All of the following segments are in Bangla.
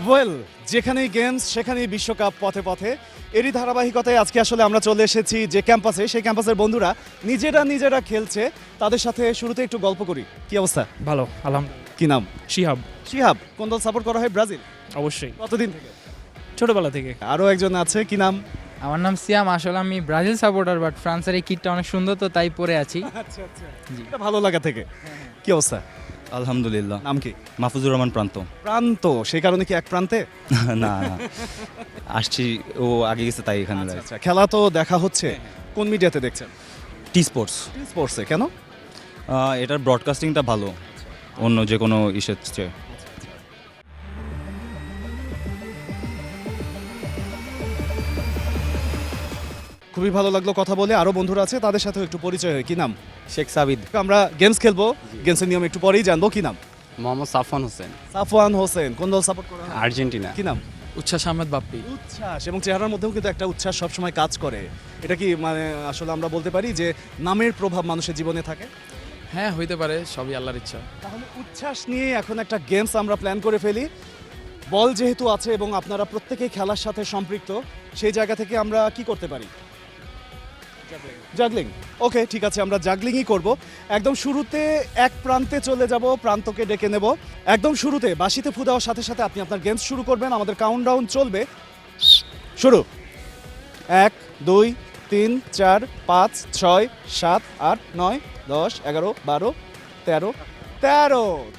ওয়েল, যেখানেই গেমস সেখানেই বিশ্বকাপ পথে পথে। এরই ধারাবাহিকতায় আজকে আসলে আমরা চলে এসেছি যে ক্যাম্পাসে, সেই ক্যাম্পাসের বন্ধুরা নিজেরা খেলছে। তাদের সাথে শুরুতে একটু গল্প করি। কি অবস্থা? ভালো, আলহামদুলিল্লাহ। কি নাম? শিহাব। শিহাব। কোন দল সাপোর্ট করা হয়? ব্রাজিল। অবশ্যই, কতদিন থেকে? ছোটবেলা থেকে। আরও একজন আছে, কি নাম? আমার নাম সিয়াম। আসলে আমি ব্রাজিল সাপোর্টার, বাট ফ্রান্সের এই কিটটা অনেক সুন্দর, তো তাই পরে আছি। আচ্ছা আচ্ছা, এটা ভালো লাগা থেকে। কি অবস্থা? আলহামদুলিল্লাহ। নাম কি? মাহফুজুর রহমান প্রান্ত। প্রান্ত, সেই কারণে কি এক প্রান্তে? না না, আসছি, ও আগে গেছে তাই এখানে। আচ্ছা, খেলা তো দেখা হচ্ছে, কোন মিডিয়াতে দেখছেন? T Sports. স্পোর্টসে। কেন? এটার ব্রডকাস্টিংটা ভালো অন্য যে কোনো ইসের চেয়ে। খুবই ভালো লাগলো কথা বলে। আরো বন্ধুরা আছে, তাদের সাথেও একটু পরিচয় হয়। কি নাম? শেখ সাবিদ। আমরা গেমস খেলবো, গেমসের নিয়ম একটু পরেই জানবো। কি নাম? মোহাম্মদ সাফওয়ান হোসেন, সাফওয়ান হোসেন। কোন দল সাপোর্ট করা হয়? আর্জেন্টিনা। কি নাম? উচ্ছ্বাস আহমেদ বাপ্পি। উচ্ছ্বাস, এবং চেহারার মধ্যেও কিন্তু একটা উচ্ছ্বাস সবসময় কাজ করে। এটা কি মানে আসলে আমরা বলতে পারি যে নামের প্রভাব মানুষের জীবনে থাকে? হ্যাঁ, হইতে পারে, সবই আল্লাহর ইচ্ছা। তাহলে উচ্ছ্বাস নিয়ে এখন একটা গেমস আমরা প্ল্যান করে ফেলি। বল যেহেতু আছে এবং আপনারা প্রত্যেকেই খেলার সাথে সম্পৃক্ত, সেই জায়গা থেকে আমরা কি করতে পারি? জাগলিং। ওকে, ঠিক আছে, আমরা জাগলিংই করব। একদম শুরুতে এক প্রান্তে চলে যাব, প্রান্তকে ডেকে নেব। একদম শুরুতে বাঁশিতে ফু দেওয়ার সাথে সাথে আপনি আপনার গেমস শুরু করবেন। আমাদের কাউন্টডাউন চলবে। শুরু। 1 2 3 4 5 6 7 8 9 10 11 12 13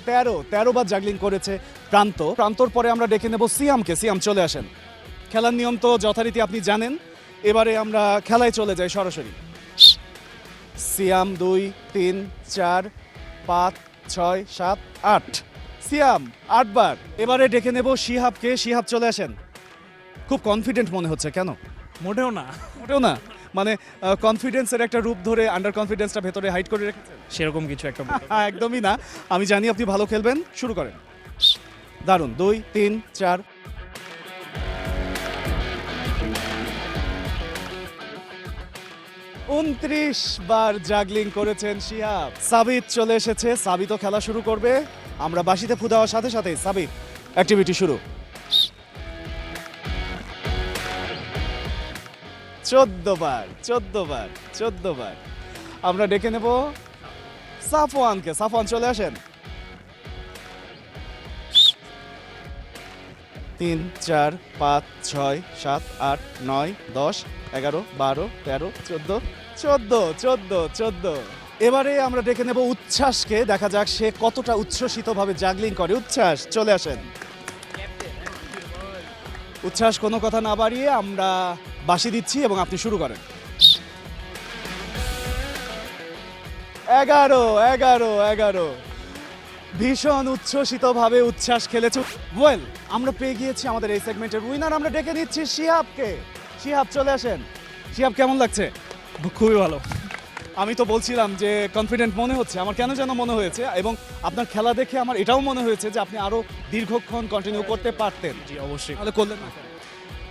13 বার জাগলিং করেছে প্রান্তর পরে আমরা ডেকে নেব সিয়ামকে। সিয়াম, চলে আসেন। খেলার নিয়ম তো যথারীতি আপনি জানেন। এবারে আমরা খেলায় চলে যাই সরাসরি। সিয়াম 2 3 4 5 6 7 8। সিয়াম 8 বার। এবারে ডেকে নেব শিহাবকে। শিহাব, চলে আসেন। খুব কনফিডেন্ট মনে হচ্ছে, কেন? মোটেও না, মোটেও না, মানে কনফিডেন্সের একটা রূপ ধরে আন্ডার কনফিডেন্সটা ভেতরে হাইড করে রেখেছেন? সেরকম কিছু একটা বলতে পারি। একদমই না। আমি জানি আপনি ভালো খেলবেন। শুরু করেন। দারুণ। 2 3 4। উনত্রিশ বার জাগলিং করেছেন শিহাব। সাবিত চলে এসেছে। সাবিতও খেলা শুরু করবে। আমরা বাঁশিতে ফু দেওয়ার সাথে সাথে সাবিত, অ্যাক্টিভিটি শুরু। 14 বার। আমরা ডেকে নেব সাফওয়ানকে। সাফওয়ান, চলে আসেন। 3 4 5 6 7 8 9 10 11 12 13 14। এবারে আমরা ডেকে নেব উচ্ছ্বাসকে। দেখা যাক সে কতটা উচ্ছ্বসিতভাবে জাগলিং করে। উচ্ছ্বাস, চলে আসেন। উচ্ছ্বাস, কোনো কথা না বাড়িয়ে আমরা বাঁশি দিচ্ছি এবং আপনি শুরু করেন। 11। ভীষণ উচ্ছ্বসিতভাবে উচ্ছ্বাস খেলেছে। ওয়েল, আমরা পেয়ে গিয়েছি আমাদের এই সেগমেন্টের উইনার। আমরা ডেকে নিচ্ছি শিহাবকে। শিহাব, চলে আসেন। শিহাব, কেমন লাগছে? খুবই ভালো। আমি তো বলছিলাম যে কনফিডেন্ট মনে হচ্ছে, আমার কেন যেন মনে হয়েছে, এবং আপনার খেলা দেখে আমার এটাও মনে হয়েছে যে আপনি আরো দীর্ঘক্ষণ কন্টিনিউ করতে পারতেন। জি, অবশ্যই। তাহলে করলেন না কেন?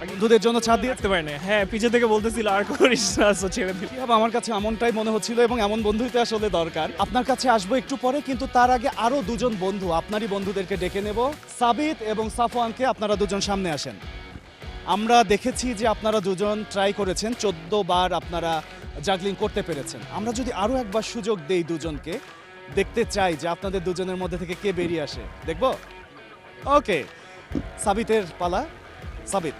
বন্ধুদের জন্য ছাড় দিয়ে দেখতে পারি না। হ্যাঁ, পিছে থেকে বলতেছিল আর করিস না, so ছেড়ে দিল। শিহাব, আমার কাছে এমনটাই মনে হচ্ছিল, এবং এমন বন্ধুই তো আসলে দরকার। আপনার কাছে আসবো একটু পরে, কিন্তু তার আগে আরো দুজন বন্ধু, আপনারই বন্ধুদেরকে ডেকে নেব। সাবিত এবং সাফওয়ানকে, আপনারা দুজন সামনে আসেন। আমরা দেখেছি যে আপনারা দুজন ট্রাই করেছেন, 14 বার আপনারা জাগলিং করতে পেরেছেন। আমরা যদি আরো একবার সুযোগ দেই দুজনকে, দেখতে চাই যে আপনাদের দুজনের মধ্যে থেকে কে বেরিয়ে আসে। দেখবো? ওকে, সাবিতের পালা। সাবিত।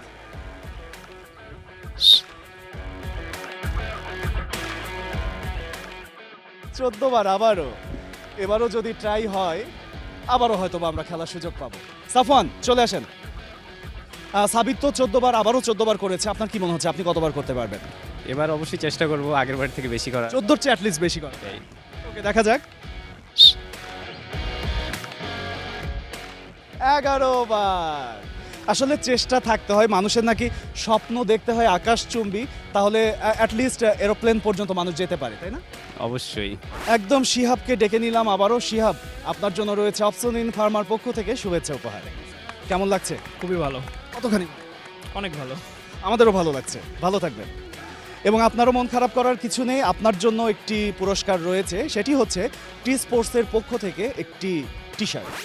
14 বার আবারও। এবারও যদি ট্রাই হয়, আবারও হয়তো আমরা খেলার সুযোগ পাবো। সাফওয়ান, চলে আসেন। সাবিত তো 14 বার, আবারও 14 বার করেছে। আপনার কি মনে হচ্ছে, আপনি কতবার করতে পারবেন? এবার অবশ্যই চেষ্টা করব আগের বার থেকে বেশি করার। 14-র চেয়ে অ্যাটলিস্ট বেশি করা। ওকে, দেখা যাক। 11 বার। আসলে চেষ্টা থাকতে হয় মানুষের, নাকি স্বপ্ন দেখতে হয় আকাশচুম্বী, তাহলে অ্যাটলিস্ট এরোপ্লেন পর্যন্ত মানুষ যেতে পারে, তাই না? অবশ্যই। একদম শিহাবকে ডেকে নিলাম আবারও। শিহাব, আপনার জন্য রয়েছে অপশন ইন ফার্মার পক্ষ থেকে শুভেচ্ছা উপহার। কেমন লাগছে? খুবই ভালো, কতখানি? অনেক ভালো। আমাদেরও ভালো লাগছে। ভালো থাকবেন। এবং আপনারও মন খারাপ করার কিছু নেই। আপনার জন্য একটি পুরস্কার রয়েছে, সেটি হচ্ছে টি স্পোর্টসের পক্ষ থেকে একটি টি শার্ট।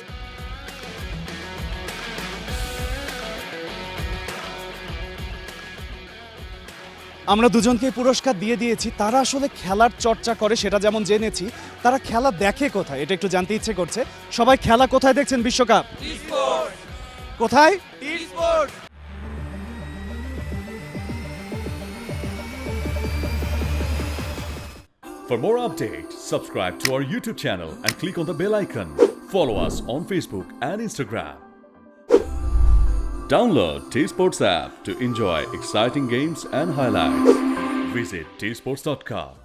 আমরা দুজনকে পুরস্কার দিয়ে দিয়েছি, তারা আসলে খেলার চর্চা করে সেটা যেমন জেনেছি, তারা খেলা দেখে কোথায় এটা একটু জানতে ইচ্ছে করছে। সবাই খেলা কোথায় দেখছেন বিশ্বকাপ? কোথায়? For more updates, subscribe to our YouTube channel and click on the bell icon. Follow us on Facebook and Instagram. Download T Sports app to enjoy exciting games and highlights. Visit tsports.com.